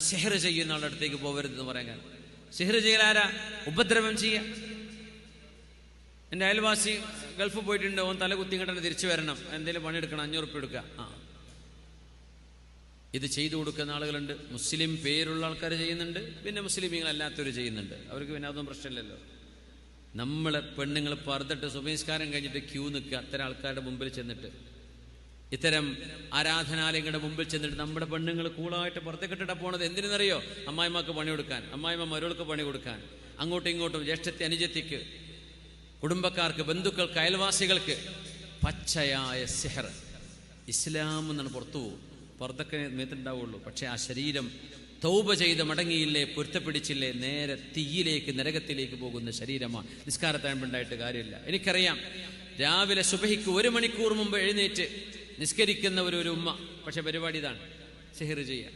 സിഹർ ചെയ്യുന്ന ആളുടെ അടുത്തേക്ക് പോകരുതെന്ന് പറയാൻ. സിഹർ ചെയ്യലാരാ? ഉപദ്രവം ചെയ്യുക. എൻ്റെ അയൽവാസി ഗൾഫ് പോയിട്ടുണ്ട്, ഓൻ തല കുത്തിങ്ങോട്ട് തിരിച്ചു വരണം, എന്തെങ്കിലും പണിയെടുക്കണം, 500 ഉറുപ്പിക എടുക്കുക. ഇത് ചെയ്തു കൊടുക്കുന്ന ആളുകളുണ്ട്. മുസ്ലിം പേരുള്ള ആൾക്കാർ ചെയ്യുന്നുണ്ട്, പിന്നെ മുസ്ലിമീങ്ങളല്ലാത്തവർ ചെയ്യുന്നുണ്ട്. അവർക്ക് പിന്നെ അതൊന്നും പ്രശ്നമില്ലല്ലോ. നമ്മളെ പെണ്ണുങ്ങൾ പർദ്ദട്ട് സുബഹിസ്കാരം കഴിഞ്ഞിട്ട് ക്യൂ നിൽക്കുക, അത്തരം ആൾക്കാരുടെ മുമ്പിൽ ചെന്നിട്ട്, ഇത്തരം ആരാധനാലയങ്ങളുടെ മുമ്പിൽ ചെന്നിട്ട് നമ്മുടെ പെണ്ണുങ്ങൾ കൂളായിട്ട് പുറത്തേക്കിട്ടിട്ടാ പോണത്. എന്തിനെന്നറിയോ? അമ്മായിമ്മക്ക് പണി കൊടുക്കാൻ, അമ്മായിമ്മ മരുകൾക്ക് പണി കൊടുക്കാൻ, അങ്ങോട്ടും ഇങ്ങോട്ടും ജ്യേഷ്ഠത്തെ അനുജത്തിക്ക്, കുടുംബക്കാർക്ക്, ബന്ധുക്കൾക്ക്, അയൽവാസികൾക്ക് പച്ചയായ സിഹർ. ഇസ്ലാം എന്നാണ് പുറത്തു പോകും, പുറത്തൊക്കെ മേത്തുണ്ടാവുള്ളൂ. പക്ഷെ ആ ശരീരം തൗബ ചെയ്ത് മടങ്ങിയില്ലേ, പൊരുത്തപ്പിടിച്ചില്ലേ, നേരെ തീയിലേക്ക്, നരകത്തിലേക്ക് പോകുന്ന ശരീരമാണ്. നിസ്കാരത്താഴ്മ്പുണ്ടായിട്ട് കാര്യമില്ല. എനിക്കറിയാം, രാവിലെ സുബഹിക്ക് 1 മണിക്കൂർ മുമ്പ് എഴുന്നേറ്റ് നിസ്കരിക്കുന്ന ഒരു ഉമ്മ, പക്ഷെ പരിപാടി ഇതാണ്, സിഹർ ചെയ്യുക.